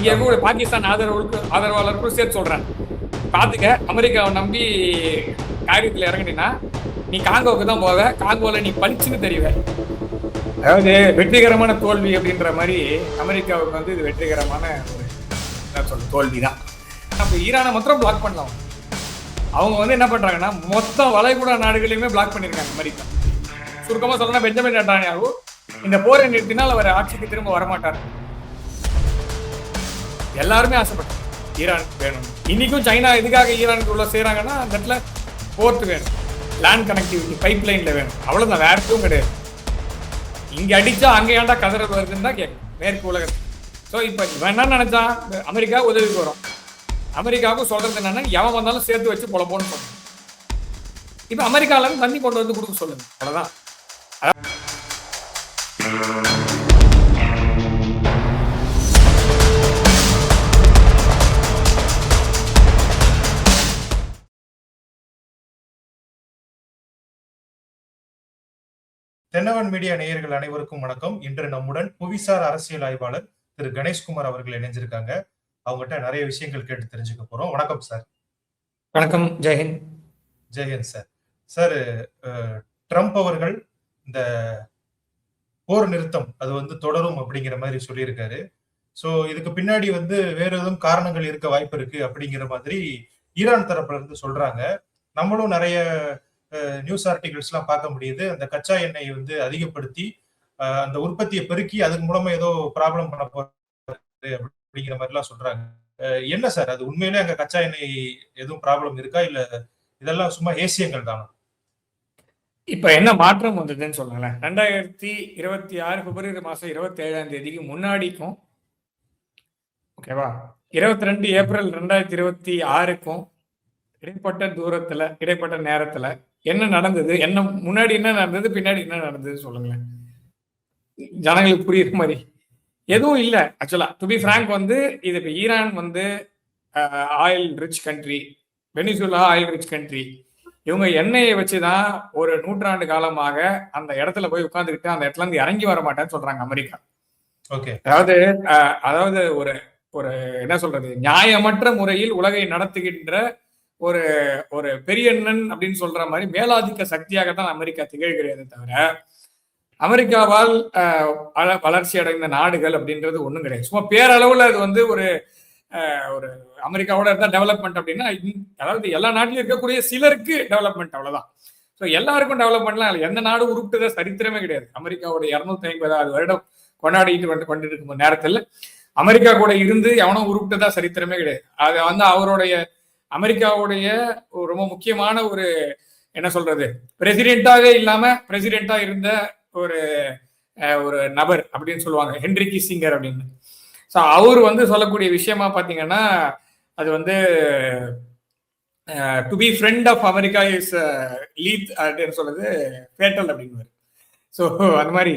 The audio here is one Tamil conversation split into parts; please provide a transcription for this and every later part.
இங்க இருக்க பாகிஸ்தான் ஆதரவாளருக்கும் சேர்த்து சொல்றேன், பாத்துக்க, அமெரிக்காவை நம்பி காரியத்துல இறங்கினா நீ காங்கோவுக்கு தான் போவ, காங்கோல நீ பளிச்சுன்னு தெரியுவ. அதாவது வெற்றிகரமான தோல்வி அப்படின்ற மாதிரி அமெரிக்காவுக்கு வந்து இது வெற்றிகரமான ஒரு தோல்விதான். அப்ப ஈரானை மாத்திரம் பிளாக் பண்ணலாம். அவங்க வந்து என்ன பண்றாங்கன்னா மொத்த வளைகுடா நாடுகளையுமே பிளாக் பண்ணிருக்காங்க அமெரிக்கா. சுருக்கமா சொல்லணும், பெஞ்சமின் நெட்டன்யாஹூ இந்த போரை நிறுத்தினால் அவர் ஆட்சிக்கு திரும்ப வரமாட்டார். எல்லாருமே ஆசைப்பட்டாங்க ஈரான் வேணும். இன்னைக்கும் சைனா எதுக்காக ஈரானுக்கு உள்ள செய்யறாங்கன்னா அந்த இடத்துல போர்ட் வேணும், லேண்ட் கனெக்டிவிட்டி, பைப் லைன்ல வேணும், அவ்வளவுதான், வேற எதுவும் கிடையாது. இங்க அடிச்சா அங்க ஏன்டா கதறது வருதுன்னு தான் கேட்கும் மேற்கு உலகத்துக்கு. ஸோ இப்போ என்ன நினைச்சா அமெரிக்கா உதவிக்கு வரும். அமெரிக்காவுக்கும் சொல்றது என்னன்னா எவன் வந்தாலும் சேர்த்து வச்சு பொழப்போன்னு சொல்லுங்க. இப்ப அமெரிக்கால இருந்து தண்ணி கொண்டு வந்து கொடுக்க சொல்லுங்க, அவ்வளவுதான். தென்னவன் மீடியா நேயர்கள் அனைவருக்கும் வணக்கம். இன்று நம்முடன் புவிசார் அரசியல் ஆய்வாளர் திரு கணேஷ்குமார் அவர்கள் இணைஞ்சிருக்காங்க. அவங்ககிட்ட நிறைய விஷயங்கள் கேட்டு தெரிஞ்சுக்க போறோம். வணக்கம் சார். வணக்கம். Jai Hind. Jai Hind sir. Sir, Trump அவர்கள் இந்த போர் நிறுத்தம் அது வந்து தொடரும் அப்படிங்கிற மாதிரி சொல்லியிருக்காரு. ஸோ இதுக்கு பின்னாடி வந்து வேற எதுவும் காரணங்கள் இருக்க வாய்ப்பு இருக்கு அப்படிங்கிற மாதிரி ஈரான் தரப்புல இருந்து சொல்றாங்க. நம்மளும் நிறைய நியூஸ் ஆர்டிகல்ஸ் எல்லாம் பார்க்க முடியுது. அந்த கச்சா எண்ணெயை வந்து அதிகப்படுத்தி அந்த உற்பத்தியை பெருக்கி அதுக்கு மூலமா ஏதோ ப்ராப்ளம் பண்ண போறது அப்படிங்கிற மாதிரி எல்லாம் சொல்றாங்க. என்ன சார், அது உண்மையிலே அங்க கச்சா எண்ணெய் எதுவும் ப்ராப்ளம் இருக்கா, இல்ல இதெல்லாம் சும்மா ஏசியங்கள் தானா? இப்ப என்ன மாற்றம் வந்ததுன்னு சொல்லுங்களேன். 2026 பிப்ரவரி மாசம் 27ஆம் தேதிக்கு முன்னாடிக்கும், ஓகேவா, 22 ஏப்ரல் 2026க்கும் இடைப்பட்ட தூரத்துல, இடைப்பட்ட நேரத்துல என்ன நடந்தது, என்ன முன்னாடி என்ன நடந்தது, பின்னாடி என்ன நடந்தது சொல்லுங்களேன், ஜனங்களுக்கு புரியுற மாதிரி. எதுவும் இல்லை ஆக்சுவலா. டு பி ஃப்ராங்க் வந்து இது இப்போ ஈரான் வந்து oil rich country, Venezuela oil rich country, இவங்க எண்ணெயை வச்சுதான் ஒரு நூற்றாண்டு காலமாக அந்த இடத்துல போய் உட்காந்துக்கிட்டு அந்த இடத்துல இருந்து இறங்கி வர மாட்டேன்னு சொல்றாங்க அமெரிக்கா. அதாவது ஒரு ஒரு என்ன சொல்றது, நியாயமற்ற முறையில் உலகை நடத்துகின்ற ஒரு ஒரு பெரியண்ணன் அப்படின்னு சொல்ற மாதிரி மேலாதிக்க சக்தியாக தான் அமெரிக்கா திகழ்கிறது. தவிர அமெரிக்காவால் வளர்ச்சி அடைந்த நாடுகள் அப்படின்றது ஒண்ணும் கிடையாது. சும்மா பேரளவுல அது வந்து ஒரு ஒரு அமெரிக்காவோட இருந்தா டெவலப்மெண்ட் அப்படின்னா, அதாவது எல்லா நாட்டிலும் இருக்கக்கூடிய சிலருக்கு டெவலப்மெண்ட், அவ்வளவுதான். ஸோ எல்லாருக்கும் டெவலப்மெண்ட்லாம் எந்த நாடு உருப்பிட்டதா சரித்திரமே கிடையாது. அமெரிக்காவோட 250வது வருடம் கொண்டாடிட்டு கொண்டிருக்கும் நேரத்தில் அமெரிக்கா கூட இருந்து எவனும் உருப்பிட்டதா சரித்திரமே கிடையாது. அது வந்து அவருடைய அமெரிக்காவுடைய ரொம்ப முக்கியமான ஒரு என்ன சொல்றது, பிரசிடென்டாக இல்லாம பிரசிடென்டா இருந்த ஒரு ஒரு நபர் அப்படின்னு சொல்லுவாங்க, ஹென்ரி கிசிங்கர் அப்படின்னு. ஸோ அவர் வந்து சொல்லக்கூடிய விஷயமா பார்த்தீங்கன்னா, அது வந்து to be friend of America is lethal அப்படின்னு சொல்றது ஃபேட்டல் அப்படின்னு. ஸோ அந்த மாதிரி,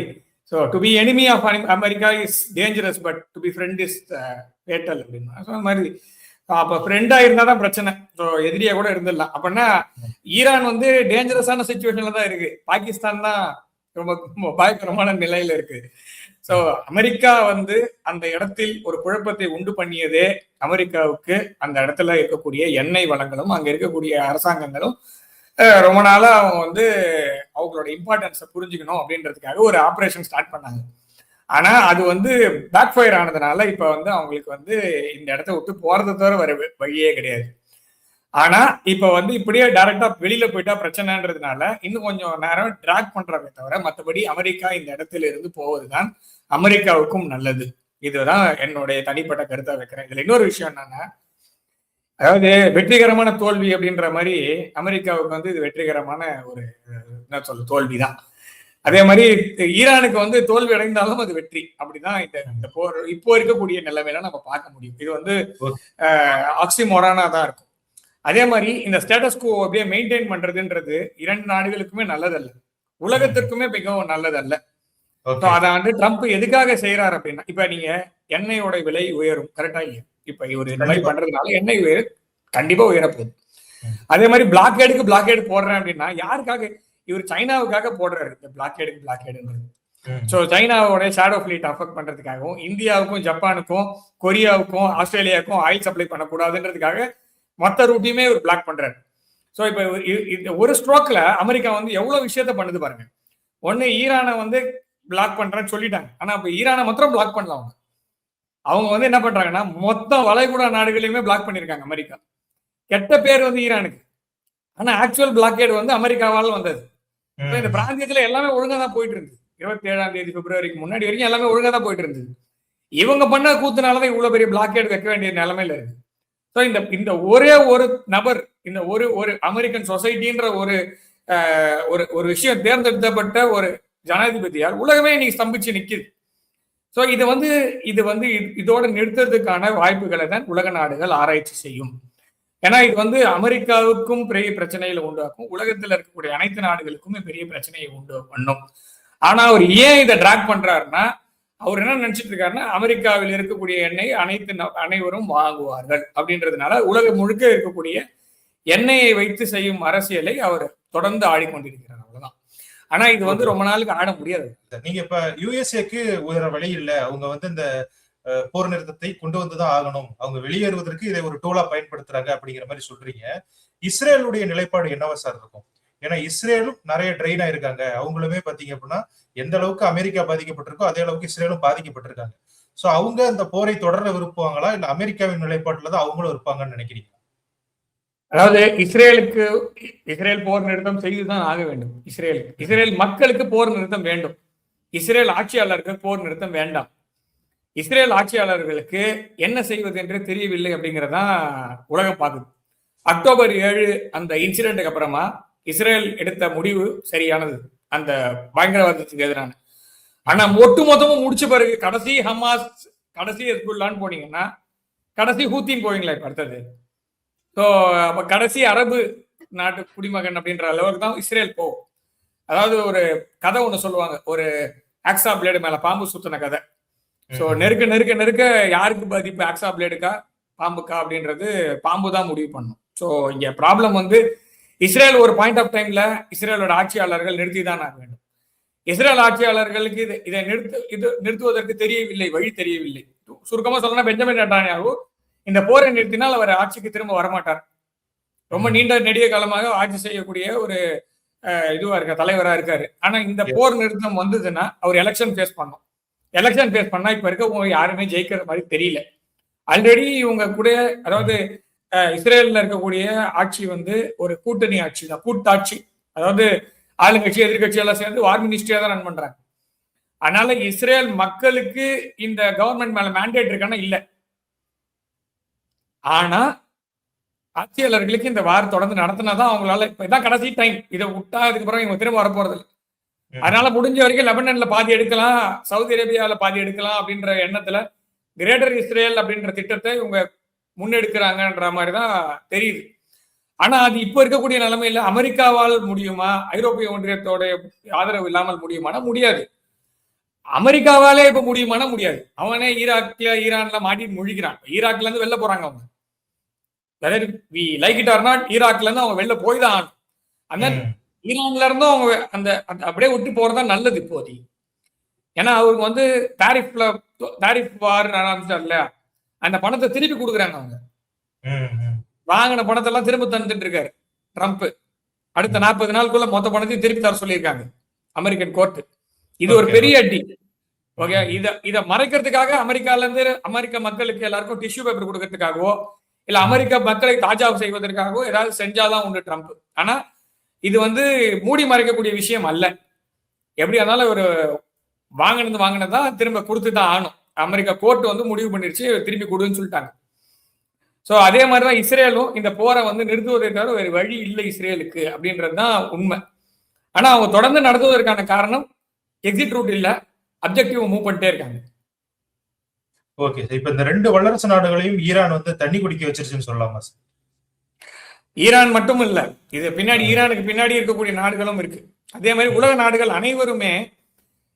so to be enemy of America is dangerous but to be friend is fatal அப்படின்னு. ஸோ அந்த மாதிரி அப்ப ஃப்ரெண்டா இருந்தாதான் பிரச்சனை, ஸோ எதிரியா கூட இருந்துடலாம். அப்படின்னா ஈரான் வந்து டேஞ்சரஸான சிச்சுவேஷன்ல தான் இருக்கு, பாகிஸ்தான் தான் ரொம்ப பயங்கரமான நிலையில இருக்கு. ஸோ அமெரிக்கா வந்து அந்த இடத்தில் ஒரு குழப்பத்தை உண்டு பண்ணியதே அமெரிக்காவுக்கு அந்த இடத்துல இருக்கக்கூடிய எண்ணெய் வளங்களும் அங்க இருக்கக்கூடிய அரசாங்கங்களும் ரொம்ப நாளா அவங்க வந்து அவங்களோட இம்பார்ட்டன்ஸை புரிஞ்சுக்கணும் அப்படின்றதுக்காக ஒரு ஆப்ரேஷன் ஸ்டார்ட் பண்ணாங்க. ஆனா அது வந்து பேக் ஃபயர் ஆனதுனால இப்ப வந்து அவங்களுக்கு வந்து இந்த இடத்த விட்டு போறது தவிர வர வழியே கிடையாது. ஆனா இப்ப வந்து இப்படியே டைரக்டா வெளியில போயிட்டா பிரச்சனைன்றதுனால இன்னும் கொஞ்சம் நேரம் டிராக் பண்றதை தவிர மற்றபடி அமெரிக்கா இந்த இடத்துல இருந்து போவதுதான் அமெரிக்காவுக்கும் நல்லது. இதுதான் என்னுடைய தனிப்பட்ட கருத்தா வைக்கிறேன். இதுல இன்னொரு விஷயம் என்னன்னா, அதாவது வெற்றிகரமான தோல்வி அப்படின்ற மாதிரி அமெரிக்காவுக்கு வந்து இது வெற்றிகரமான ஒரு என்ன சொல்ல தோல்விதான். அதே மாதிரி ஈரானுக்கு வந்து தோல்வி அடைந்தாலும் அது வெற்றி. அப்படிதான் இந்த போர் இப்போ இருக்கக்கூடிய நிலைமையில நம்ம பார்க்க முடியும். இது வந்து ஆக்சிமோரானா தான் இருக்கும். அதே மாதிரி இந்த ஸ்டேட்டஸ் கோ அப்படியே மெயின்டைன் பண்றதுன்றது இரண்டு நாடுகளுக்குமே நல்லதல்ல, உலகத்திற்குமே மிகவும் நல்லதல்ல. அதை வந்து ட்ரம்ப் எதுக்காக செய்யறாரு அப்படின்னா, இப்ப நீங்க எண்ணெயோட விலை உயரும், கரெக்டா இல்லையா? இப்ப இவர் இந்த மாதிரி பண்றதுனால எண்ணெய் கண்டிப்பா உயரப்போகுது. அதே மாதிரி பிளாக்கேடு போடுறேன் அப்படின்னா யாருக்காக? இவர் சைனாவுக்காக போடுறாரு இந்த பிளாக்கேடுன்றது. ஸோ சைனாவோட ஷேடோ ஃபிளீட் அஃபெக்ட் பண்றதுக்காகவும் இந்தியாவுக்கும் ஜப்பானுக்கும் கொரியாவுக்கும் ஆஸ்திரேலியாவுக்கும் ஆயில் சப்ளை பண்ணக்கூடாதுன்றதுக்காக மொத்த ரூட்டையுமே ஒரு பிளாக் பண்றாரு. ஸோ இப்போ ஒரு ஸ்ட்ரோக்ல அமெரிக்கா வந்து எவ்வளவு விஷயத்த பண்ணுது பாருங்க. ஒன்னு ஈரானை வந்து பிளாக் பண்றேன்னு சொல்லிட்டாங்க. ஆனா இப்ப ஈரானை மாத்திரம் பிளாக் பண்ணலாம். அவங்க வந்து என்ன பண்றாங்கன்னா மொத்த வளைகுடா நாடுகளையுமே பிளாக் பண்ணிருக்காங்க அமெரிக்கா. கெட்ட பேர் வந்து ஈரானுக்கு, ஆனா ஆக்சுவல் பிளாக்கேட் வந்து அமெரிக்காவால் வந்தது. இந்த பிராந்தியத்துல எல்லாமே ஒழுங்கா தான் போயிட்டு இருந்தது. 27ஆம் தேதி பிப்ரவரிக்கு முன்னாடி வரைக்கும் எல்லாமே ஒழுங்கா தான் போயிட்டு இருந்தது. இவங்க பண்ண கூத்துனாலதான் இவ்வளவு பெரிய பிளாக்கேட் வைக்க வேண்டிய நிலைமையில இருக்கு. ஸோ இந்த ஒரே ஒரு நபர், இந்த ஒரு அமெரிக்கன் சொசைட்டின்ற ஒரு விஷயம் தேர்ந்தெடுக்கப்பட்ட ஒரு ஜனாதிபதியால் உலகமே இன்னைக்கு ஸ்தம்பிச்சு நிக்குது. ஸோ இது வந்து இதோட நிறுத்துறதுக்கான வாய்ப்புகளை தான் உலக நாடுகள் ஆராய்ச்சி செய்யும். ஏன்னா இது வந்து அமெரிக்காவுக்கும் பெரிய பிரச்சனைகளை உண்டாக்கும், உலகத்தில் இருக்கக்கூடிய அனைத்து நாடுகளுக்குமே பெரிய பிரச்சனையை உண்டு பண்ணும். ஆனா அவர் ஏன் இதை டிராக் பண்றாருன்னா, அவர் என்ன நினைச்சிட்டு இருக்காருன்னா அமெரிக்காவில் இருக்கக்கூடிய எண்ணெய் அனைவரும் வாங்குவார்கள் அப்படின்றதுனால உலகம் முழுக்க இருக்கக்கூடிய எண்ணெயை வைத்து செய்யும் அரசியலை அவர் தொடர்ந்து ஆடிக்கொண்டிருக்கிறார். அவ்வளவுதான். ஆனா இது வந்து ரொம்ப நாளுக்கு ஆட முடியாது. நீங்க இப்ப யுஎஸ்ஏக்கு வேற வழி இல்லை, அவங்க வந்து இந்த போர் நிறுத்தத்தை கொண்டு வந்துதான் ஆகணும், அவங்க வெளியேறுவதற்கு இதை ஒரு டூலா பயன்படுத்துறாங்க அப்படிங்கிற மாதிரி சொல்றீங்க. இஸ்ரேலுடைய நிலைப்பாடு என்னவா சார் இருக்கும்? ஏன்னா இஸ்ரேலும் நிறைய ட்ரெயின் ஆயிருக்காங்க. அவங்களுமே பாத்தீங்க அப்படின்னா எந்த அளவுக்கு அமெரிக்கா பாதிக்கப்பட்டிருக்கோ அதே அளவுக்கு இஸ்ரேலும் பாதிக்கப்பட்டிருக்காங்க. சோ அவங்க அந்த போரை தொடர விரும்புவாங்களா, இல்ல அமெரிக்காவின் நிலைப்பாட்டுல தான் அவங்களும் இருப்பாங்கன்னு நினைக்கிறீங்க? அதாவது இஸ்ரேல் போர் நிறுத்தம் செய்துதான் ஆக வேண்டும். இஸ்ரேல் மக்களுக்கு போர் நிறுத்தம் வேண்டும். இஸ்ரேல் ஆட்சியாளருக்கு போர் நிறுத்தம் வேண்டாம். இஸ்ரேல் ஆட்சியாளர்களுக்கு என்ன செய்வது என்று தெரியவில்லை அப்படிங்கிறதான் உலகம் பார்க்குது. அக்டோபர் 7 அந்த இன்சிடென்ட்டுக்கு அப்புறமா இஸ்ரேல் எடுத்த முடிவு சரியானது, அந்த பயங்கரவாதத்துக்கு எதிரான. ஆனா ஒட்டுமொத்தமும் முடிச்ச பிறகு கடைசி ஹமாஸ், கடைசி ஹெஸ்புல்லான்னு போனீங்கன்னா கடைசி ஹூத்தின்னு போவீங்களா இப்ப அடுத்தது? ஸோ அப்ப கடைசி அரபு நாட்டு குடிமகன் அப்படின்ற அளவுக்கு தான் இஸ்ரேல் போகும். அதாவது ஒரு கதை ஒண்ணு சொல்லுவாங்க, ஒரு ஆக்ஸா பிளேடு மேல பாம்பு சுத்தின கதை. ஸோ நெருக்க நெருக்க நெருக்க யாருக்கு பாதிப்பு, ஆக்ஸா பிளேடுக்கா பாம்புக்கா அப்படின்றது பாம்பு தான் முடிவு பண்ணும். ஸோ இங்க ப்ராப்ளம் வந்து இஸ்ரேல் ஒரு பாயிண்ட் ஆஃப் டைம்ல இஸ்ரேலோட ஆட்சியாளர்கள் நிறுத்தி தான் ஆக வேண்டும். இஸ்ரேல் ஆட்சியாளர்களுக்கு இதை நிறுத்துவதற்கு தெரியவில்லை, வழி தெரியவில்லை. சுருக்கமா சொல்லணும்னா பெஞ்சமின் நெட்டான்யாஹூ இந்த போரை நிறுத்தினால் அவர் ஆட்சிக்கு திரும்ப வரமாட்டார். ரொம்ப நீண்ட நெடிய காலமாக ஆட்சி செய்யக்கூடிய ஒரு இதுவா இருக்க தலைவரா இருக்காரு. ஆனா இந்த போர் நிறுத்தம் வந்ததுன்னா அவர் எலெக்ஷன் ஃபேஸ் பண்ணும். எலெக்ஷன் ஃபேஸ் பண்ணா இப்ப இருக்க யாருமே ஜெயிக்கிற மாதிரி தெரியல. ஆல்ரெடி இவங்க கூட, அதாவது இஸ்ரேல்ல இருக்கக்கூடிய ஆட்சி வந்து ஒரு கூட்டணி ஆட்சி தான், கூட்டாட்சி. அதாவது ஆளுங்கட்சி எதிர்கட்சி எல்லாம் சேர்ந்து வார் மினிஸ்ட்ரியா தான் ரன் பண்றாங்க. அதனால இஸ்ரேல் மக்களுக்கு இந்த கவர்மெண்ட் மேல மேண்டேட் இருக்கானா இல்ல. ஆனா ஆட்சியாளர்களுக்கு இந்த வார் தொடர்ந்து நடத்தினாதான் அவங்களால, இதான் கடைசி டைம், இதை விட்டா அதுக்கப்புறம் இவங்க திரும்ப வரப்போறது இல்லை. அதனால முடிஞ்ச வரைக்கும் லெபனன்ல பாதி எடுக்கலாம், சவுதி அரேபியாவில பாதி எடுக்கலாம் அப்படின்ற எண்ணத்துல கிரேட்டர் இஸ்ரேல் அப்படின்ற திட்டத்தை இவங்க முன்னெடுக்கிறாங்கன்ற மாதிரிதான் தெரியுது. ஆனா அது இப்ப இருக்கக்கூடிய நிலைமையில அமெரிக்காவால் முடியுமா, ஐரோப்பிய ஒன்றியத்தோட ஆதரவு இல்லாமல் முடியுமானா முடியாது. அமெரிக்காவாலே இப்ப முடியுமானா முடியாது. அவனே ஈராக்ல ஈரான்ல மாட்டி முழிக்கிறான். ஈராக்ல இருந்து வெளில போறாங்க அவங்க. Whether we like it or not, ஈராக்ல இருந்து அவங்க வெளில போய் தான் ஆகணும். அந்த ஈரான்ல இருந்தும் அவங்க அந்த அப்படியே விட்டு போறதா நல்லது இப்போதி. ஏன்னா அவருக்கு வந்து டாரிஃப் வார் ஆரம்பிச்சார் இல்லையா, அந்த பணத்தை திருப்பி கொடுக்குறாங்க. அவங்க வாங்கின பணத்தை எல்லாம் திரும்ப தந்துட்டு இருக்காரு ட்ரம்ப். அடுத்த 40 நாளுக்குள்ள மொத்த பணத்தையும் திருப்பி தர சொல்லியிருக்காங்க அமெரிக்கன் கோர்ட். இது ஒரு பெரிய அடி. ஓகே, இத மறைக்கிறதுக்காக அமெரிக்கால இருந்து அமெரிக்க மக்களுக்கு எல்லாருக்கும் டிஷ்யூ பேப்பர் கொடுக்கறதுக்காகவோ இல்ல அமெரிக்க மக்களை தாஜா செய்வதற்காகவோ ஏதாவது செஞ்சாதான் உண்டு ட்ரம்ப். ஆனா இது வந்து மூடி மறைக்கக்கூடிய விஷயம் அல்ல. எப்படி இருந்தாலும் ஒரு வாங்கினதான் திரும்ப கொடுத்துதான் ஆகணும். அமெரிக்கா கோர்ட் வந்து முடிவு பண்ணிருச்சு, திருப்பி கொடுன்னு சொல்லிட்டாங்க. சோ அதே மாதிரிதான் இஸ்ரேலும் இந்த போரை வந்து நிறுத்துவதை தவிர வேறு வழி இல்லை இஸ்ரேலுக்கு அப்படின்றதுதான் உண்மை. ஆனா அவங்க தொடர்ந்து நடத்துவதற்கான காரணம் எக்ஸிட் ரூட் இல்ல, அப்ஜெக்டிவ் மூவ் பண்ணிட்டே இருக்காங்க. ஓகே, இப்ப இந்த 2 வல்லரசு நாடுகளையும் ஈரான் வந்து தண்ணி குடிக்க வச்சிருச்சுன்னு சொல்லலாமா சார்? ஈரான் மட்டும் இல்ல, இது பின்னாடி ஈரானுக்கு பின்னாடி இருக்கக்கூடிய நாடுகளும் இருக்கு. அதே மாதிரி உலக நாடுகள் அனைவருமே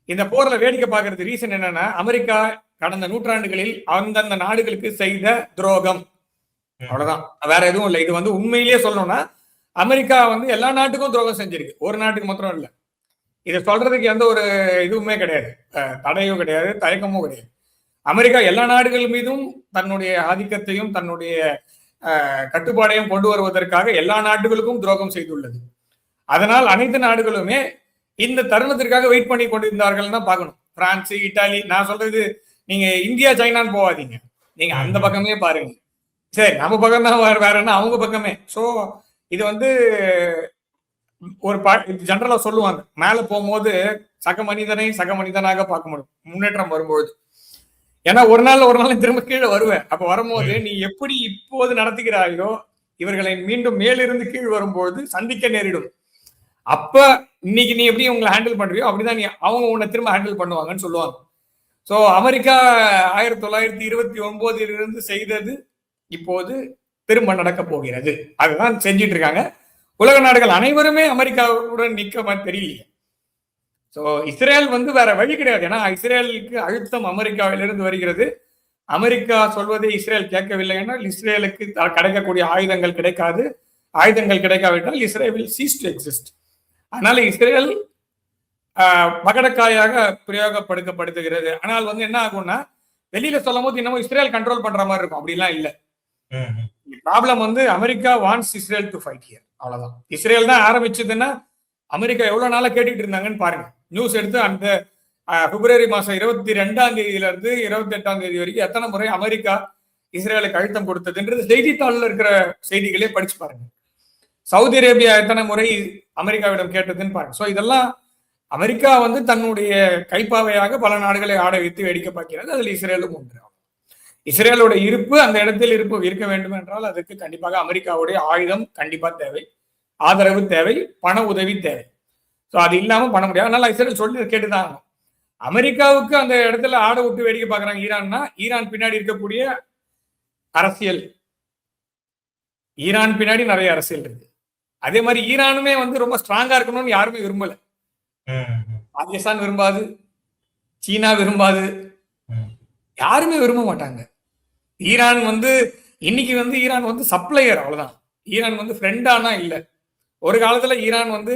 இந்த போர்ல வேடிக்கை பார்க்கறது ரீசன் என்னன்னா, அமெரிக்கா கடந்த நூற்றாண்டுகளில் அந்தந்த நாடுகளுக்கு செய்த துரோகம், அவ்வளவுதான், வேற எதுவும் இல்லை. இது வந்து உண்மையிலேயே சொல்லணும்னா அமெரிக்கா வந்து எல்லா நாட்டுக்கும் துரோகம் செஞ்சிருக்கு, ஒரு நாட்டுக்கு மாத்திரம் இல்ல. இதை சொல்றதுக்கு எந்த ஒரு இதுவுமே கிடையாது, தடையும் கிடையாது, தயக்கமும் கிடையாது. அமெரிக்கா எல்லா நாடுகள் மீதும் தன்னுடைய ஆதிக்கத்தையும் தன்னுடைய கட்டுப்பாடையும் கொண்டு வருவதற்காக எல்லா நாடுகளுக்கும் துரோகம் செய்துள்ளது. அதனால் அனைத்து நாடுகளுமே இந்த தருணத்திற்காக வெயிட் பண்ணி கொண்டிருந்தார்கள் தான் பார்க்கணும். பிரான்ஸ், இட்டாலி, நான் சொல்றது நீங்க இந்தியா சைனான்னு போவாதீங்க, நீங்க அந்த பக்கமே பாருங்க. சரி, நம்ம பக்கம் தான் வேற என்ன, அவங்க பக்கமே. ஸோ இது வந்து ஒரு ஜெனரலா சொல்லுவாங்க, மேல போகும்போது சக மனிதனை சக மனிதனாக பார்க்க முடியும் முன்னேற்றம் வரும்போது. ஏன்னா ஒரு நாள் திரும்ப கீழே வருவேன். அப்ப வரும்போது நீ எப்படி இப்போது நடத்துகிறாயோ இவர்களை மீண்டும் மேலிருந்து கீழ் வரும்போது சந்திக்க நேரிடும். அப்ப இன்னைக்கு நீ எப்படி உங்களை ஹேண்டில் பண்றியோ அப்படிதான் நீ அவங்க உன்னை திரும்ப ஹேண்டில் பண்ணுவாங்கன்னு சொல்லுவாங்க. ஸோ அமெரிக்கா 1929 செய்தது இப்போது திரும்ப நடக்க போகிறது. அதுதான் செஞ்சிட்டு இருக்காங்க. உலக நாடுகள் அனைவருமே அமெரிக்காவுடன் நிக்க தெரியலையே. ஸோ இஸ்ரேல் வந்து வேற வழி கிடையாது. ஏன்னா இஸ்ரேலுக்கு அழுத்தம் அமெரிக்காவிலிருந்து வருகிறது. அமெரிக்கா சொல்வதை இஸ்ரேல் கேட்கவில்லை என்றால் இஸ்ரேலுக்கு கிடைக்கக்கூடிய ஆயுதங்கள் கிடைக்காது. ஆயுதங்கள் கிடைக்காவிட்டால் Israel will cheese to exist. அதனால இஸ்ரேல் பகடக்காயாக பிரயோகப்படுத்தப்படுத்துகிறது. ஆனால் வந்து என்ன ஆகும்னா வெளியில சொல்லும் போது இன்னமும் இஸ்ரேல் கண்ட்ரோல் பண்ற மாதிரி இருக்கும். அப்படிலாம் இல்லை. ப்ராப்ளம் வந்து America wants Israel to fight here, அவ்வளவுதான். இஸ்ரேல் தான் ஆரம்பிச்சதுன்னா அமெரிக்கா எவ்வளவு நாளா கேட்டுட்டு இருந்தாங்கன்னு பாருங்க. நியூஸ் எடுத்து அந்த பிப்ரவரி மாசம் 22ஆம் தேதியில இருந்து 28ஆம் தேதி வரைக்கும் எத்தனை முறை அமெரிக்கா இஸ்ரேலுக்கு அழுத்தம் கொடுத்ததுன்றது செய்தித்தாளில் இருக்கிற செய்திகளே படிச்சு பாருங்க. சவுதி அரேபியா எத்தனை முறை அமெரிக்காவிடம் கேட்டதுன்னு பாருங்க. ஸோ இதெல்லாம் அமெரிக்கா வந்து தன்னுடைய கைப்பாவையாக பல நாடுகளை ஆட வைத்து வேடிக்கை பார்க்கிறது. அதில் இஸ்ரேலும் ஒன்று. இஸ்ரேலோட இருப்பு அந்த இடத்தில் இருக்க வேண்டும் என்றால் அதுக்கு கண்டிப்பாக அமெரிக்காவுடைய ஆயுதம் கண்டிப்பா தேவை, ஆதரவு தேவை, பண உதவி தேவை. ஸோ அது இல்லாம பண்ண முடியாது. அதனால இஸ்ரேல் சொல்லி கேட்டுதான் ஆகும். அமெரிக்காவுக்கு அந்த இடத்துல ஆட விட்டு வேடிக்கை பார்க்கறாங்க ஈரான்னா, ஈரான் பின்னாடி இருக்கக்கூடிய அரசியல், ஈரான் பின்னாடி நிறைய அரசியல் இருக்கு. அதே மாதிரி ஈரானுமே வந்து ரொம்ப ஸ்ட்ராங்கா இருக்கணும்னு யாருமே விரும்பல. பாகிஸ்தான் விரும்பாது, சீனா விரும்பாது, யாருமே விரும்ப மாட்டாங்க. ஈரான் வந்து இன்னைக்கு வந்து ஈரான் வந்து சப்ளையர், அவ்வளவுதான். ஈரான் வந்து ஃப்ரெண்டானா இல்லை. ஒரு காலத்துல ஈரான் வந்து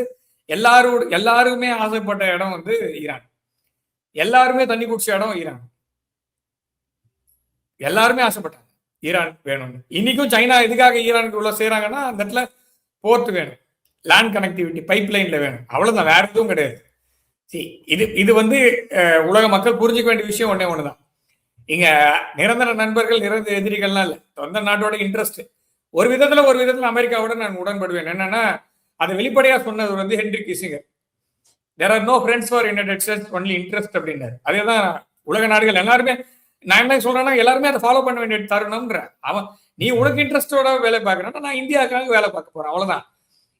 எல்லாருமே ஆசைப்பட்ட இடம் வந்து ஈரான். எல்லாருமே தண்ணி குடிச்ச இடம் ஈரான். எல்லாருமே ஆசைப்பட்டாங்க ஈரான் வேணும்னு. இன்னைக்கும் சைனா எதுக்காக ஈரானுக்கு உள்ள செய்யறாங்கன்னா அந்த இடத்துல போர்ட் வேணும், லேண்ட் கனெக்டிவிட்டி, பைப் லைன்ல வேணும், அவ்வளவுதான். வேற எதுவும் கிடையாது. இது வந்து உலக மக்கள் புரிஞ்சுக்க வேண்டிய விஷயம் ஒன்னே ஒண்ணுதான். இங்க நிரந்தர நண்பர்கள் நிரந்தர எதிரிகள்லாம் இல்லை. சொந்த நாட்டோட இன்ட்ரெஸ்ட் ஒரு விதத்துல அமெரிக்காவோட நான் உடன்படுவேன். என்னன்னா அதை வெளிப்படையா சொன்னது வந்து Henry Kissinger. There are no friends for United States, only interest அப்படின்னாரு. அதேதான் உலக நாடுகள் எல்லாருமே, நான் என்ன சொல்றேன்னா எல்லாருமே அதை ஃபாலோ பண்ண வேண்டிய தருணம்ன்ற. நீ உனக்கு இன்ட்ரெஸ்டோட வேலை பார்க்கறேன்னா நான் இந்தியாவுக்காக வேலை பார்க்க போறேன், அவ்வளவுதான்.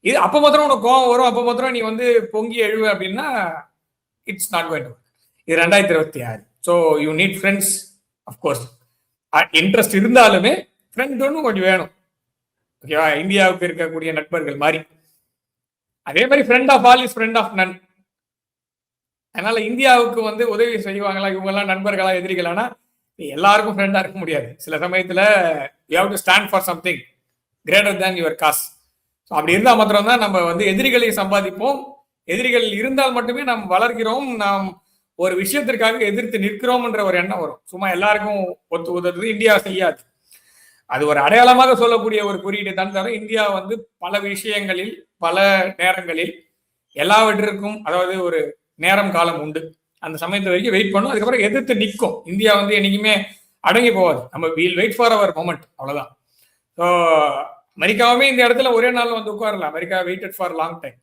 இது அப்ப மாத்திரம் உனக்கு கோவம் வரும், அப்ப மாத்திரம் நீ வந்து பொங்கி எழுவ அப்படின்னா it's not going to work. இது 2026. So you need friends. Of course interest இருந்தாலுமே ஃப்ரெண்ட் ஒன்று கொஞ்சம் வேணும், ஓகேவா? இந்தியாவுக்கு இருக்கக்கூடிய நண்பர்கள் மாதிரி. அதே மாதிரி friend of all is friend of none. அதனால இந்தியாவுக்கு வந்து உதவி செய்வாங்களா இவங்கெல்லாம் நண்பர்களா எதிரிகளானா எல்லாருக்கும் ஃப்ரெண்டா இருக்க முடியாது. சில சமயத்துல you have to stand for something greater than your cause. So அப்படி இருந்தால் மாத்திரம்தான் நம்ம வந்து எதிரிகளை சம்பாதிப்போம். எதிரிகள் இருந்தால் மட்டுமே நாம் வளர்கிறோம், நாம் ஒரு விஷயத்திற்காக எதிர்த்து நிற்கிறோம் என்ற ஒரு எண்ணம் வரும். சும்மா எல்லாருக்கும் ஒத்து உதவுறது இந்தியா செய்யாது. அது ஒரு அடையாளமாக சொல்லக்கூடிய ஒரு குறியீடு தான். தவிர இந்தியா வந்து பல விஷயங்களில் பல நேரங்களில் எல்லாவற்றிற்கும், அதாவது ஒரு நேரம் காலம் உண்டு, அந்த சமயத்து வரைக்கும் வெயிட் பண்ணும், அதுக்கப்புறம் எதிர்த்து நிற்கும். இந்தியா வந்து என்னைக்குமே அடங்கி போகாது. நம்ம we'll wait for our moment, அவ்வளவுதான். ஸோ அமெரிக்காவுமே இந்த இடத்துல ஒரே நாள் வந்து உட்காரல. America waited for long time.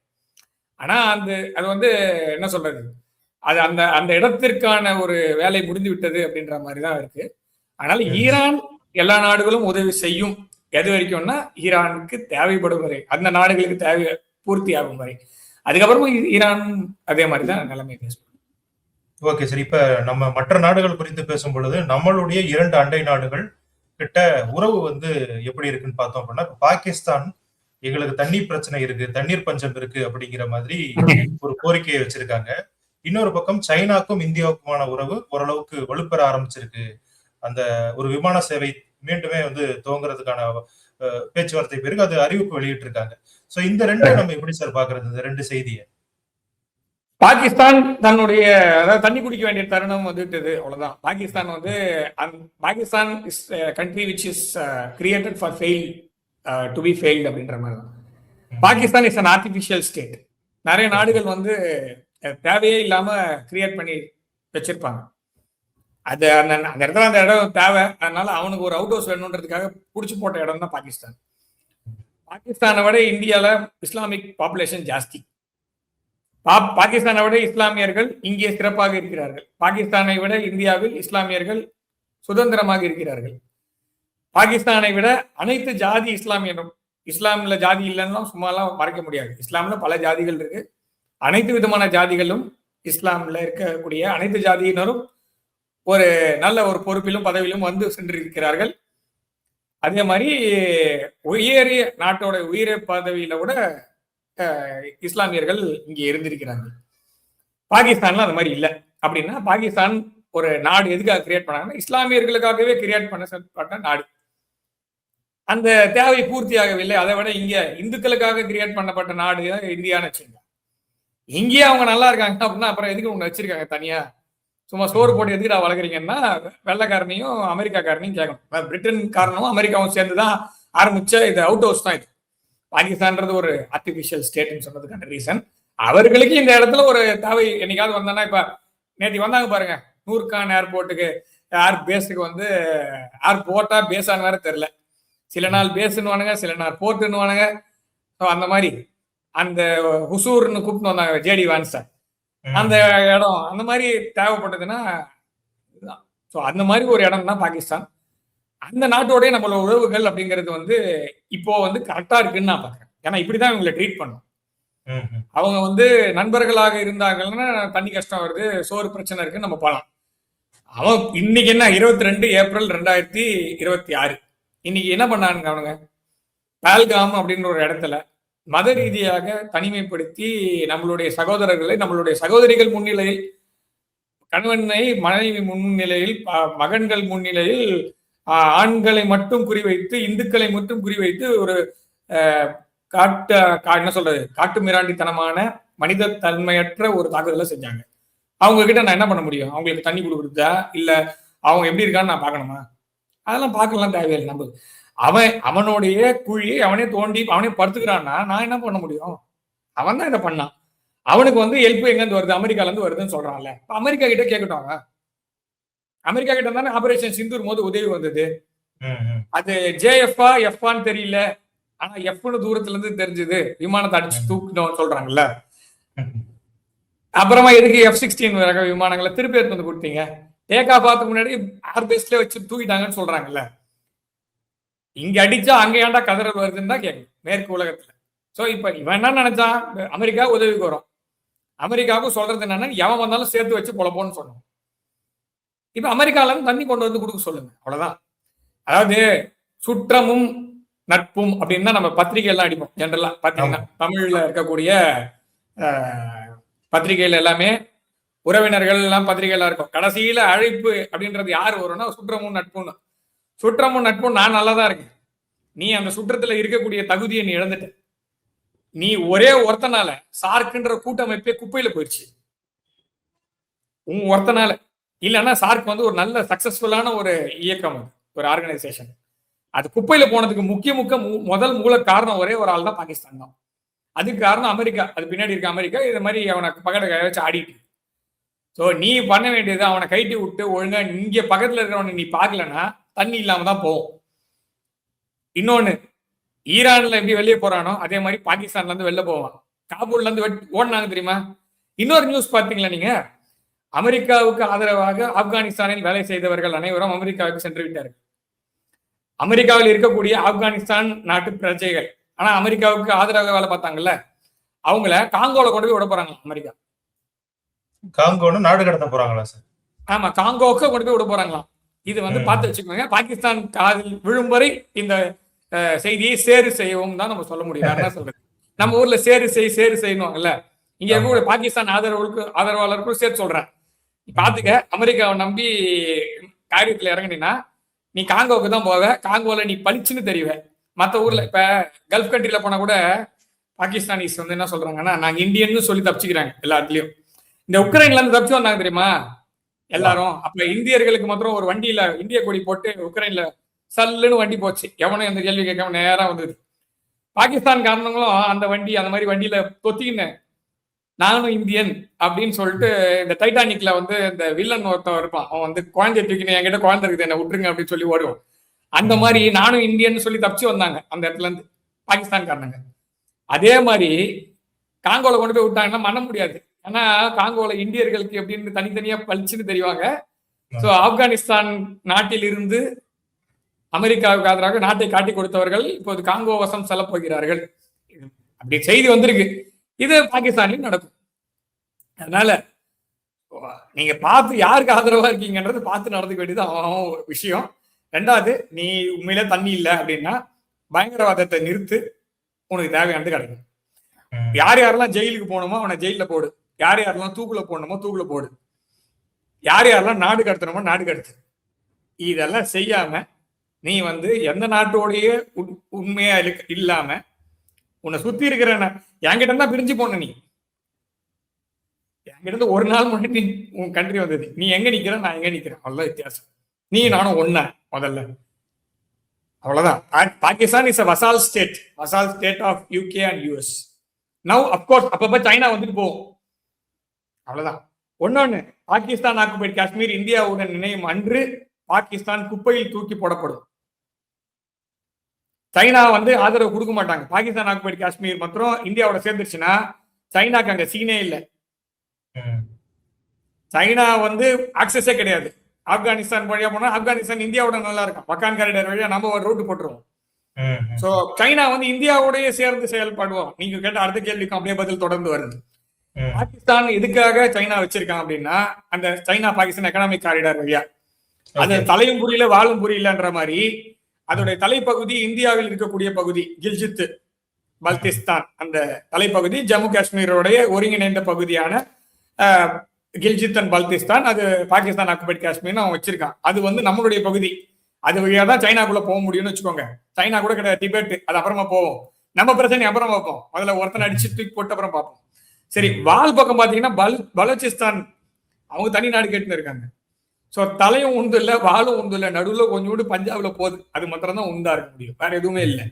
ஆனா அது வந்து என்ன சொல்றது, அது அந்த இடத்திற்கான ஒரு வேலை முடிந்து விட்டது அப்படின்ற மாதிரி தான் இருக்கு. அதனால ஈரான் எல்லா நாடுகளும் உதவி செய்யும். எது வரைக்கும்னா ஈரானுக்கு தேவைப்படும் வரை, அந்த நாடுகளுக்கு தேவை பூர்த்தி ஆகும் வரை. அதுக்கப்புறமா ஈரான் அதே மாதிரி தான் நிலைமை பேசும். ஓகே சார், இப்ப நம்ம மற்ற நாடுகள் குறித்து பேசும் பொழுது நம்மளுடைய 2 அண்டை நாடுகள் கிட்ட உறவு வந்து எப்படி இருக்குன்னு பார்த்தோம் அப்படின்னா, பாகிஸ்தான் எங்களுக்கு தண்ணீர் பிரச்சனை இருக்கு, தண்ணீர் பஞ்சம் இருக்கு அப்படிங்கிற மாதிரி ஒரு கோரிக்கையை வச்சிருக்காங்க. இன்னொரு பக்கம் சைனாக்கும் இந்தியாவுக்குமான உறவு ஓரளவுக்கு வலுப்பெற ஆரம்பிச்சிருக்கு. அந்த ஒரு விமான சேவை மீண்டுமே வந்து துவங்குறதுக்கான பேச்சுவார்த்தை பிறகு அது அறிவிப்பு வெளியிட்டு இருக்காங்க. சோ இந்த ரெண்டு நம்ம எப்படி சார் பாக்குறது, இந்த ரெண்டு செய்தியை? பாகிஸ்தான் தன்னுடைய அதாவது தண்ணி குடிக்க வேண்டிய தருணம் வந்துட்டது, அவ்வளவுதான். பாகிஸ்தான் வந்து Pakistan is country which is created for fail to be failed அப்படின்ற மாதிரி தான். Pakistan is an artificial state. நிறைய நாடுகள் வந்து தேவையே இல்லாம கிரியேட் பண்ணி வச்சிருப்பாங்க. அது அந்த அந்த இடத்துல அந்த இடம் தேவை, அதனால அவனுக்கு ஒரு அவுட் ஹவுஸ் வேணுன்றதுக்காக புடிச்சு போட்ட இடம் தான் பாகிஸ்தான். பாகிஸ்தானை விட இந்தியால இஸ்லாமிக் பாப்புலேஷன் ஜாஸ்தி. பாகிஸ்தானை விட இஸ்லாமியர்கள் இங்கே சிறப்பாக இருக்கிறார்கள். பாகிஸ்தானை விட இந்தியாவில் இஸ்லாமியர்கள் சுதந்திரமாக இருக்கிறார்கள். பாகிஸ்தானை விட அனைத்து ஜாதி இஸ்லாமியரும், இஸ்லாம்ல ஜாதி இல்லைன்னா சும்மாலாம் மறைக்க முடியாது. இஸ்லாம்ல பல ஜாதிகள் இருக்கு. அனைத்து விதமான ஜாதிகளும் இஸ்லாம்ல இருக்கக்கூடிய அனைத்து ஜாதியினரும் ஒரு நல்ல ஒரு பொறுப்பிலும் பதவியிலும் வந்து சென்றிருக்கிறார்கள். அதே மாதிரி உயரிய நாட்டோட உயரிய பதவியில கூட இஸ்லாமியர்கள் இங்கே இருந்திருக்கிறார்கள். பாகிஸ்தான்ல அந்த மாதிரி இல்லை. அப்படின்னா பாகிஸ்தான் ஒரு நாடு எதுக்காக கிரியேட் பண்ணாங்கன்னா இஸ்லாமியர்களுக்காகவே கிரியேட் பண்ணப்பட்ட நாடு. அந்த தேவை பூர்த்தியாகவில்லை. அதை விட இங்க இந்துக்களுக்காக கிரியேட் பண்ணப்பட்ட நாடு இந்தியான்னு வச்சுங்க. இங்கேயே அவங்க நல்லா இருக்காங்க அப்படின்னா அப்புறம் எதுக்கு ஒண்ணு வச்சிருக்காங்க தனியா? சும்மா சோறு போட்டு எதுக்கு வளர்க்குறீங்கன்னா வெள்ளைக்காரனையும் அமெரிக்காக்காரனையும் கேட்கணும். பிரிட்டன் காரணமும் அமெரிக்காவும் சேர்ந்துதான் ஆரம்பிச்ச இது அவுட் ஹவுஸ் தான் இது. பாகிஸ்தான்றது ஒரு ஆர்டிபிஷியல் ஸ்டேட்னு சொன்னதுக்கான ரீசன். அவர்களுக்கு இந்த இடத்துல ஒரு தேவை என்னைக்காவது வந்தானா, இப்ப நேற்று வந்தாங்க பாருங்க நூர்கான் ஏர்போர்ட்டுக்கு, ஏர் பேஸுக்கு வந்து ஏர்போர்ட்டா பேஸான்னு வேற தெரியல. சில நாள் பேஸுன்னு சில நாள் போர்ட்டுன்னு. அந்த மாதிரி அந்த ஹுசூர்னு கூப்பிட்டு வந்தாங்க ஜேடி வான்ஸ. அந்த இடம் அந்த மாதிரி தேவைப்பட்டதுன்னா அந்த மாதிரி ஒரு இடம் தான் பாகிஸ்தான். அந்த நாட்டோடய நம்மளோட உறவுகள் அப்படிங்கிறது வந்து இப்போ வந்து கரெக்டா இருக்குன்னு நான் பாக்குறேன். ஏன்னா இப்படிதான் இவங்களை ட்ரீட் பண்ணும். அவங்க வந்து நண்பர்களாக இருந்தாங்கன்னா தண்ணி கஷ்டம் வருது, சோறு பிரச்சனை இருக்குன்னு நம்ம போகலாம். அவன் இன்னைக்கு என்ன 22 ஏப்ரல் 2026 இன்னைக்கு என்ன பண்ணானுங்க அவனுங்க? பால்காம் அப்படின்ற ஒரு இடத்துல மத ரீதியாக தனிமைப்படுத்தி நம்மளுடைய சகோதரர்களை, நம்மளுடைய சகோதரிகள் முன்னிலையில், கணவனை மனைவி முன்னிலையில், மகன்கள் முன்னிலையில் ஆண்களை மட்டும் குறிவைத்து, இந்துக்களை மட்டும் குறிவைத்து ஒரு என்ன சொல்றது, காட்டு மிராண்டித்தனமான மனித தன்மையற்ற ஒரு தாக்குதலை செஞ்சாங்க. அவங்க கிட்ட நான் என்ன பண்ண முடியும்? அவங்களுக்கு தண்ணி கொடுக்குறதா இல்ல அவங்க எப்படி இருக்கான்னு நான் பார்க்கணுமா? அதெல்லாம் பார்க்கலாம் தேவையில்லை. நம்ம அவனுடைய குழியை அவனே தோண்டி அவனே படுத்துக்கிறான்னா நான் என்ன பண்ண முடியும்? அவன் தான் இதை பண்ணான். அவனுக்கு வந்து ஹெல்ப் எங்க இருந்து வருது? அமெரிக்கால இருந்து வருதுன்னு சொல்றான்ல. அமெரிக்கா கிட்ட கேட்கட்டும். அவன் அமெரிக்கா கிட்ட தானே ஆபரேஷன் சிந்தூர் போது உதவி வந்தது. அது ஜேஎஃப்ஆ எஃப்ஆன்னு தெரியல, ஆனா எஃப்னு தூரத்துல இருந்து தெரிஞ்சது. விமானத்தை அடிச்சு தூக்கணும் சொல்றாங்கல்ல. அப்புறமா எதுக்கு F-16 ரக விமானங்களை திருப்பி எடுத்து வந்து கொடுத்தீங்க? டேக் ஆஃப் ஆகிறதுக்கு முன்னாடி ஏர்பேஸ்ல வச்சு தூக்கிட்டாங்கன்னு சொல்றாங்கல்ல. இங்க அடிச்சா அங்க ஏன்டா கதறல் வருதுன்னு தான் கேட்கும் மேற்கு உலகத்துல. சோ இப்ப இவன் என்ன நினைச்சான்? அமெரிக்கா உதவிக்கு வரும். அமெரிக்காவுக்கும் சொல்றது என்னன்னா எவன் வந்தாலும் சேர்த்து வச்சு பொழப்போன்னு சொன்னோம். இப்ப அமெரிக்கால இருந்து தண்ணி கொண்டு வந்து கொடுக்க சொல்லுங்க, அவ்வளவுதான். அதாவது சுற்றமும் நட்பும் அப்படின்னு தான் நம்ம பத்திரிகை எல்லாம் அடிப்போம். ஜென்ரலா பாத்தீங்கன்னா தமிழ்ல இருக்கக்கூடிய பத்திரிகைகள் எல்லாமே உறவினர்கள் எல்லாம் பத்திரிகைலாம் இருக்கும். கடைசியில அழைப்பு அப்படின்றது யாரு வரும்னா சுற்றமும் நட்புன்னு. சுற்றமும் நட்பும் நான் நல்லாதான் இருக்கேன். நீ அந்த சுற்றத்துல இருக்கக்கூடிய தகுதியை நீ இழந்துட்ட. நீ ஒரே ஒருத்தனால சார்க்குன்ற கூட்டமைப்பே குப்பையில போயிடுச்சு. உன் ஒருத்தனால இல்லைன்னா சார்க் வந்து ஒரு நல்ல சக்சஸ்ஃபுல்லான ஒரு இயக்கம், ஒரு ஆர்கனைசேஷன். அது குப்பையில போனதுக்கு முதல் மூல காரணம் ஒரே ஒரு ஆள் தான், பாகிஸ்தான் தான். அதுக்கு காரணம் அமெரிக்கா. அது பின்னாடி இருக்க அமெரிக்கா இது மாதிரி அவனை பக்கத்தை கை வச்சு ஆடிட்டு. ஸோ நீ பண்ண வேண்டியது அவனை கைட்டி விட்டு ஒழுங்கா இங்க பக்கத்துல இருக்கிறவனை நீ பார்க்கலன்னா தண்ணி இல்லாம தான் போகும். இன்னொன்னு, ஈரான்ல எப்படி வெளியே போறானோ அதே மாதிரி பாகிஸ்தான்ல இருந்து வெளில போவான். காபூல்ல இருந்து ஓடினாங்க தெரியுமா? இன்னொரு நியூஸ் பார்த்தீங்களா நீங்க? அமெரிக்காவுக்கு ஆதரவாக ஆப்கானிஸ்தானில் வேலை செய்தவர்கள் அனைவரும் அமெரிக்காவுக்கு சென்று விட்டார்கள். அமெரிக்காவில் இருக்கக்கூடிய ஆப்கானிஸ்தான் நாட்டு பிரஜைகள், ஆனா அமெரிக்காவுக்கு ஆதரவாக வேலை பார்த்தாங்கல்ல, அவங்கள காங்கோல கொண்டு போய் விட போறாங்க அமெரிக்கா. காங்கோன்னு நாடு கடத்த போறாங்களா சார்? ஆமா, காங்கோக்கு கொண்டு போய் விட போறாங்களாம். இது வந்து பார்த்து வச்சுக்கோங்க. பாகிஸ்தான் காதில் விழும் வரை இந்த செய்தியை சேறு செய்யவும் தான் நம்ம சொல்ல முடியும். என்ன சொல்றது, நம்ம ஊர்ல சேறு செய்யணும் இல்ல, இங்க கூட பாகிஸ்தான் ஆதரவாளர்களுக்கும் சேர்த்து சொல்றேன். பாத்துக்க, அமெரிக்காவை நம்பி காரியத்துல இறங்கினா நீ காங்கோவுக்கு தான் போவ. காங்கோல நீ பளிச்சுன்னு தெரிவ. மற்ற ஊர்ல இப்ப கல்ஃப் கண்ட்ரில போனா கூட பாகிஸ்தானிஸ் வந்து என்ன சொல்றாங்கன்னா நாங்க இந்தியன்னு சொல்லி தப்பிச்சுக்கிறாங்க எல்லாத்துலயும். இந்த உக்ரைன்ல இருந்து தப்பிச்சு வந்தாங்க தெரியுமா எல்லாரும். அப்ப இந்தியர்களுக்கு மாத்திரம் ஒரு வண்டியில இந்திய கொடி போட்டு உக்ரைன்ல சல்லுன்னு வண்டி போச்சு. எவனும் எந்த கேள்வி கேட்காம நேரா வந்தது. பாகிஸ்தான் காரணங்களும் அந்த வண்டி அந்த மாதிரி வண்டியில தொத்தின்னு நானும் இந்தியன் அப்படின்னு சொல்லிட்டு இந்த டைட்டானிக்ல வந்து இந்த வில்லன் ஒருத்தன் இருப்பான். அவன் வந்து குழந்தைய தூக்கினு என்கிட்ட குழந்தை இருக்குது என்ன விட்டுருங்க அப்படின்னு சொல்லி ஓடுவான். அந்த மாதிரி நானும் இந்தியன் சொல்லி தப்பிச்சு வந்தாங்க அந்த இடத்துல இருந்து பாகிஸ்தான்காரனுங்க. அதே மாதிரி காங்கோல கொண்டு போய் விட்டாங்கன்னா பண்ண முடியாது. ஆனா காங்கோல இந்தியர்களுக்கு எப்படின்னு தனித்தனியா பளிச்சுன்னு தெரிவாங்க. சோ ஆப்கானிஸ்தான் நாட்டில் இருந்து அமெரிக்காவுக்கு ஆதரவாக நாட்டை காட்டி கொடுத்தவர்கள் இப்போது காங்கோ வசம் செல்ல போகிறார்கள். அப்படி செய்தி வந்திருக்கு. இது பாகிஸ்தான்லயும் நடக்கும். அதனால நீங்க பார்த்து யாருக்கு ஆதரவா இருக்கீங்கன்றது பார்த்து நடந்துக்க வேண்டியது அவன் ஒரு விஷயம். ரெண்டாவது, நீ உண்மையில தண்ணி இல்லை அப்படின்னா பயங்கரவாதத்தை நிறுத்து, உனக்கு தேவையானது கிடைக்கும். யார் யாரெல்லாம் ஜெயிலுக்கு போகணுமோ அவனை ஜெயில போடு, யார் யாரெல்லாம் தூக்குல போடணுமோ தூக்குல போடு, யார் யாரெல்லாம் நாடு கடத்தணுமோ நாடு கடத்து. இதெல்லாம் செய்யாம நீ வந்து எந்த நாட்டோடைய உண்மையா இல்லாம உன்னை சுத்தி இருக்கிற என்கிட்ட இருந்தா பிரிஞ்சு போன, நீ என்கிட்ட இருந்து ஒரு நாள் முன்னாடி உன் கண்ட்ரி வந்தது, நீ எங்க நிக்கிற நான் எங்க நிக்கிறேன், அவ்வளவு வித்தியாசம். நீ நானும் ஒண்ண முதல்ல, அவ்வளவுதான். Pakistan is a vassal state of UK and US. Now of course அப்பப்ப சைனா வந்துட்டு போகும், அவ்வளவுதான். ஒன்னொன்னு, பாகிஸ்தான் ஆக்குபைட் காஷ்மீர் இந்தியாவுடன் இணையும் அன்று பாகிஸ்தான் குப்பையில் தூக்கி போடப்படும். சைனா வந்து ஆதரவு கொடுக்க மாட்டாங்க. பாகிஸ்தான் ஆக்குபைட் காஷ்மீர் மாத்திரம் இந்தியாவோட சேர்ந்துருச்சுன்னா சைனாக்கு அங்க சீனே இல்லை. சைனா வந்து ஆக்சஸே கிடையாது. ஆப்கானிஸ்தான் வழியா போனா ஆப்கானிஸ்தான் இந்தியாவோட நல்லா இருக்கும், பக்கான் காரிடார் வழியா நம்ம ஒரு ரூட் போட்டுருவோம். சோ சைனா வந்து இந்தியாவோடய சேர்ந்து செயல்படுவோம். நீங்க கேட்ட அடுத்த கேள்விக்கு அப்படியே பதில் தொடர்ந்து வருது. பாகிஸ்தான் எதுக்காக சைனா வச்சிருக்காங்க அப்படின்னா அந்த சைனா பாகிஸ்தான் எக்கனாமிக் காரிடார் வழியா, அது தலையும் புரியல வாழும் புரியலன்ற மாதிரி அதோடைய தலைப்பகுதி இந்தியாவில் இருக்கக்கூடிய பகுதி கில்ஜித் பல்திஸ்தான், அந்த தலைப்பகுதி ஜம்மு காஷ்மீரோடைய ஒருங்கிணைந்த பகுதியான கில்ஜித் அண்ட் பல்திஸ்தான், அது பாகிஸ்தான் ஆக்குபைட் காஷ்மீர்னு அவன் வச்சிருக்கான். அது வந்து நம்மளுடைய பகுதி, அது வழியா தான் சைனாக்குள்ள போக முடியும்னு வச்சுக்கோங்க. சைனா கூட கிடையாது, டிபேட் அது அப்புறமா போவோம், நம்ம பிரச்சனை அப்புறம் பார்ப்போம். முதல்ல ஒருத்தனை அடிச்சு தூக்கி போட்டு அப்புறம் பார்ப்போம். சரி, வால் பக்கம் பாத்தீங்கன்னா பலூச்சிஸ்தான் அவங்க தனி நாடு கேட்டுன்னு இருக்காங்க. ஸோ தலையும் உண்டு இல்லை, வாழும் உண்டு இல்லை, நடுவில் கொஞ்சோண்டு பஞ்சாப்ல போகுது, அது மாத்திரம் தான் உண்டா இருக்க முடியும், வேற எதுவுமே இல்லை.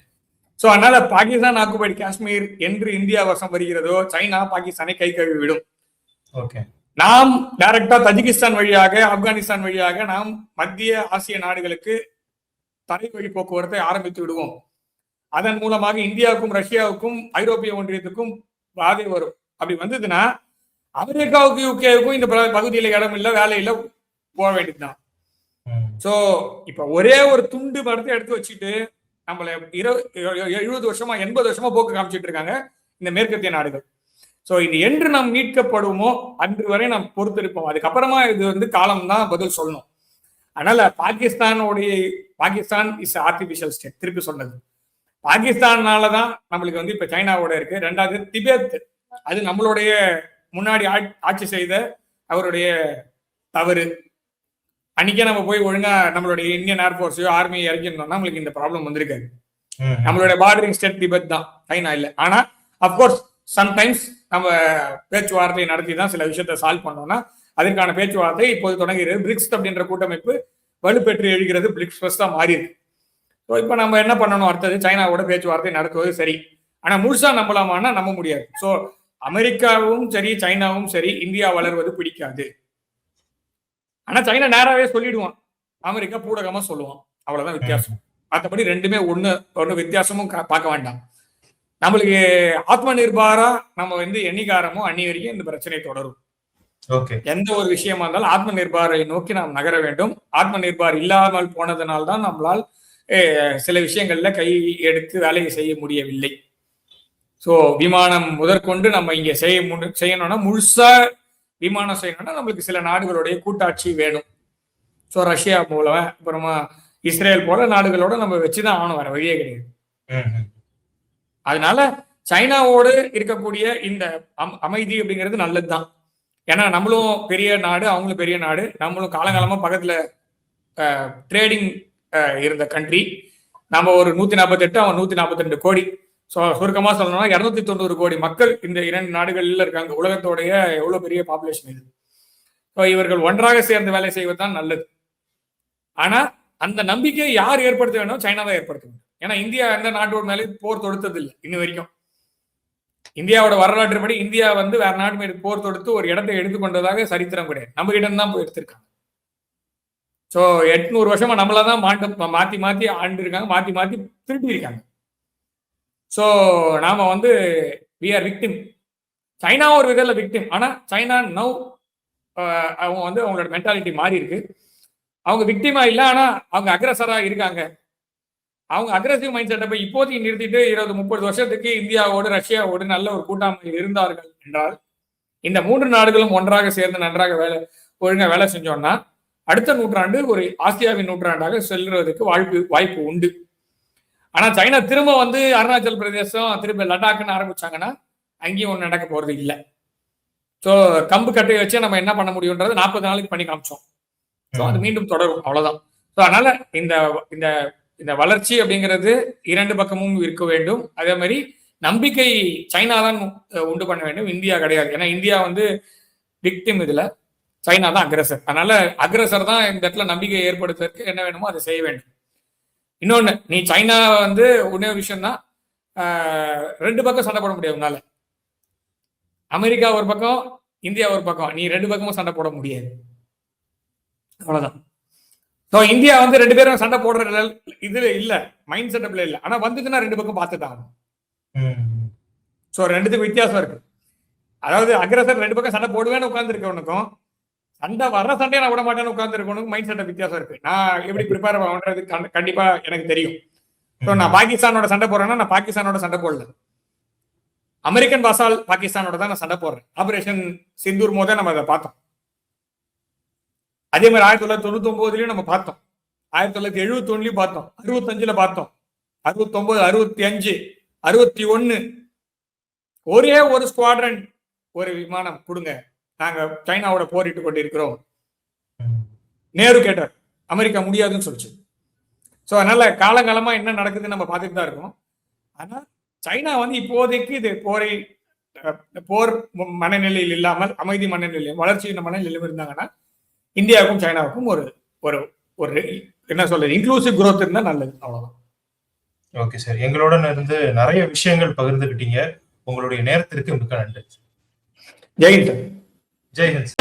ஸோ அதனால பாகிஸ்தான் ஆக்குபைட் காஷ்மீர் என்று இந்தியா வசம் வருகிறதோ சைனா பாகிஸ்தானை கை கழுவி விடும். நாம் டைரக்டா தஜிகிஸ்தான் வழியாக ஆப்கானிஸ்தான் வழியாக நாம் மத்திய ஆசிய நாடுகளுக்கு தரை வழி போக்குவரத்தை ஆரம்பித்து விடுவோம். அதன் மூலமாக இந்தியாவுக்கும் ரஷ்யாவுக்கும் ஐரோப்பிய ஒன்றியத்துக்கும் பாதை வரும். அப்படி வந்ததுன்னா அமெரிக்காவுக்கும் யூகேவுக்கும் இந்த பகுதியில இடம் இல்லை, வேலை இல்லை, போக வேண்டியதுதான். சோ இப்ப ஒரே ஒரு துண்டு மரத்தை எடுத்து வச்சுட்டு நம்மள 70 வருஷமா 80 வருஷமா போக்கு காமிச்சிட்டு இருக்காங்க இந்த மேற்கத்திய நாடுகள். சோ இது என்று நாம் மீட்கப்படுவோமோ அன்று வரை நாம் பொறுத்திருப்போம். அதுக்கப்புறமா இது வந்து காலம் தான் பதில் சொல்லணும். அதனால பாகிஸ்தான் இஸ் ஆர்டிபிஷியல் ஸ்டேட். திருப்பி சொன்னது பாகிஸ்தானாலதான் நம்மளுக்கு வந்து இப்ப சைனாவோட இருக்கு. ரெண்டாவது திபெத், அது நம்மளுடைய முன்னாடி ஆட்சி செய்த அவருடைய தவறு. அன்னைக்கே நம்ம போய் ஒழுங்கா நம்மளுடைய இந்தியன் ஏர்போர்ஸையோ ஆர்மியை இறக்கிருந்தோம்னா நம்மளுக்கு இந்த ப்ராப்ளம் வந்திருக்காது. நம்மளுடைய பார்டரிங் ஸ்டேட் திபெத் தான், சைனா இல்லை. ஆனா அப்கோர்ஸ் சம்டைம்ஸ் நம்ம பேச்சுவார்த்தை நடத்தி தான் சில விஷயத்தை சால்வ் பண்ணோம்னா அதற்கான பேச்சுவார்த்தை இப்போது தொடங்குகிறது. பிரிக்ஸ் அப்படின்ற கூட்டமைப்பு வலுப்பெற்று எழுகிறது, பிரிக்ஸ் ஃபர்ஸ்டா மாறி இருக்கு. ஸோ இப்போ நம்ம என்ன பண்ணணும், அடுத்தது சைனாவோட பேச்சுவார்த்தை நடத்துவது சரி. ஆனா முழுசா நம்பலாமான்னா நம்ப முடியாது. ஸோ அமெரிக்காவும் சரி சைனாவும் சரி இந்தியா வளர்வது பிடிக்காது. ஆனா சைனா நேராவே சொல்லிடுவான், அமெரிக்கா பூடகமா சொல்லுவான், அவ்வளவுதான் வித்தியாசம். மற்றபடி ரெண்டுமே ஒண்ணு வித்தியாசமும் பார்க்க வேண்டாம். நம்மளுக்கு ஆத்ம நிர்பாரா நம்ம வந்து எண்ணிக்காரமோ அன்னி வரைக்கும் இந்த பிரச்சனை தொடரும். எந்த ஒரு விஷயமா இருந்தாலும் ஆத்ம நிர்பாரை நோக்கி நாம் நகர வேண்டும். ஆத்ம நிர்பார் இல்லாமல் போனதுனால்தான் நம்மளால் சில விஷயங்கள்ல கை எடுத்து வேலையை செய்ய முடியவில்லை. ஸோ விமானம் முதற்கொண்டு நம்ம இங்க செய்யணும்னா முழுசா விமானம் செய்யணும்னா நம்மளுக்கு சில நாடுகளுடைய கூட்டாட்சி வேணும். ஸோ ரஷ்யா மூலம் அப்புறமா இஸ்ரேல் போல நாடுகளோட நம்ம வச்சுதான் ஆகணும், வர வழியே கிடையாது. அதனால சைனாவோடு இருக்கக்கூடிய இந்த அமைதி அப்படிங்கிறது நல்லதுதான். ஏன்னா நம்மளும் பெரிய நாடு, அவங்களும் பெரிய நாடு, நம்மளும் காலங்காலமா பக்கத்துல ட்ரேடிங் இருந்த கண்ட்ரி. நம்ம ஒரு 148, அவன் 142 கோடி. ஸோ சுருக்கமா சொல்லணும்னா 290 கோடி மக்கள் இந்த 2 நாடுகளில் இருக்காங்க. உலகத்தோடைய எவ்வளவு பெரிய பாப்புலேஷன் இது. ஸோ இவர்கள் ஒன்றாக சேர்ந்து வேலை செய்வதுதான் நல்லது. ஆனா அந்த நம்பிக்கையை யார் ஏற்படுத்த வேணும்? சைனா தான் ஏற்படுத்த வேண்டும். ஏன்னா இந்தியா எந்த நாட்டோட மேலே போர் தொடுத்தது இல்லை இன்ன வரைக்கும். இந்தியாவோட வரலாற்றுப்படி இந்தியா வந்து வேற நாட்டு மீது போர் தொடுத்து ஒரு இடத்தை எடுத்துக்கொண்டதாக சரித்திரம் கிடையாது. நம்ம கிட்ட தான் போய் எடுத்திருக்காங்க. ஸோ 800 வருஷமா நம்மளதான் மாத்தி மாத்தி ஆண்டு இருக்காங்க, மாத்தி மாத்தி திருட்டி இருக்காங்க. ஸோ நாம வந்து வி ஆர் விக்டிம். சைனா ஒரு விதத்தில் விக்டிம். ஆனா சைனா நவ் அவங்க வந்து அவங்களோட மென்டாலிட்டி மாறி இருக்கு. அவங்க விக்டிமா இல்லை, ஆனா அவங்க அக்ரஸரா இருக்காங்க. அவங்க அக்ரஸிவ் மைண்ட் செட்டப்பை இப்போதைக்கு நிறுத்திட்டு 20-30 வருஷத்துக்கு இந்தியாவோடு ரஷ்யாவோடு நல்ல ஒரு கூட்டாண்மை இருந்தார்கள் என்றால், இந்த 3 நாடுகளும் ஒன்றாக சேர்ந்து நன்றாக ஒழுங்கா வேலை செஞ்சோம்னா அடுத்த நூற்றாண்டு ஒரு ஆசியாவின் நூற்றாண்டாக செல்றதுக்கு வாய்ப்பு உண்டு. ஆனா சைனா திரும்ப வந்து அருணாச்சல் பிரதேசம் திரும்ப லடாக்னு ஆரம்பிச்சாங்கன்னா அங்கேயும் ஒண்ணு நடக்க போறது இல்லை. ஸோ கம்பு கட்டையை வச்சு நம்ம என்ன பண்ண முடியும்ன்றது 40 நாளைக்கு பண்ணி காமிச்சோம். ஸோ அது மீண்டும் தொடரும், அவ்வளவுதான். ஸோ அதனால இந்த இந்த இந்த வளர்ச்சி அப்படிங்கிறது 2 பக்கமும் இருக்க வேண்டும். அதே மாதிரி நம்பிக்கை சைனா தான் உண்டு பண்ண வேண்டும், இந்தியா கிடையாது. ஏன்னா இந்தியா வந்து விக்டிம், இதுல சைனா தான் அக்ரஸர். அதனால அக்ரஸர் தான் இந்த இடத்துல நம்பிக்கை ஏற்படுத்துறதுக்கு என்ன வேணுமோ அதை செய்ய வேண்டும். இன்னொன்னு, நீ சைனா வந்து இன்னொரு விஷயம் தான், 2 பக்கம் சண்டை போட முடியாது உன்னால. அமெரிக்கா ஒரு பக்கம், இந்தியா ஒரு பக்கம், நீ 2 பக்கமும் சண்டை போட முடியாது, அவ்வளவுதான். ஸோ இந்தியா வந்து 2 பேரும் சண்டை போடுற இதுல இல்ல, மைண்ட் செட்டப்ல இல்ல. ஆனா வந்ததுன்னா 2 பக்கம் பார்த்துட்டாங்க. ஸோ 2த்துக்கு வித்தியாசம் இருக்கு. அதாவது அக்ரஸர் 2 பக்கம் சண்டை போடுவேன்னு உட்கார்ந்து இருக்கவனுக்கும் சண்டை வர்ற சண்டையை நான் விட மாட்டேன்னு உட்கார்ந்து இருக்கவனுக்கும் மைண்ட் செட்டப் வித்தியாசம் இருக்கு. நான் எப்படி ப்ரிப்பேர் பண்றது கண்டிப்பா எனக்கு தெரியும். ஸோ நான் பாகிஸ்தானோட சண்டை போடுறேன்னா நான் பாகிஸ்தானோட சண்டை போடல, அமெரிக்கன் வாசால் பாகிஸ்தானோட தான் நான் சண்டை போடுறேன். ஆபரேஷன் சிந்தூர் போதே நம்ம அதை பார்த்தோம். அதே மாதிரி 1999 நம்ம பார்த்தோம், 1971 பார்த்தோம், 65 பார்த்தோம், 69, 65, 61. ஒரே ஒரு ஸ்குவாட்ரன், ஒரு விமானம் கொடுங்க, நாங்க சைனாவோட போரிட்டு கொண்டு இருக்கிறோம். நேரு கேட்டார், அமெரிக்கா முடியாதுன்னு சொல்லிச்சு. ஸோ அதனால காலங்காலமா என்ன நடக்குதுன்னு நம்ம பார்த்துட்டு தான் இருக்கோம். ஆனா சைனா வந்து இப்போதைக்கு இது போர் மனநிலையில் இல்லாமல் அமைதி மனநிலையும் வளர்ச்சி மனநிலையிலும் இருந்தாங்கன்னா இந்தியாவுக்கும் சைனாவுக்கும் ஒரு ஒரு ஒரு என்ன சொல்றது, இன்க்ளூசிவ் குரோத் இருந்தா நல்லது, அவ்வளவுதான். ஓகே சார், எங்களுடன் இருந்து நிறைய விஷயங்கள் பகிர்ந்துக்கிட்டீங்க. உங்களுடைய நேரத்திற்கு மிக்க நன்றி. ஜெய்ஹிந்த். ஜெய்ஹிந்த்.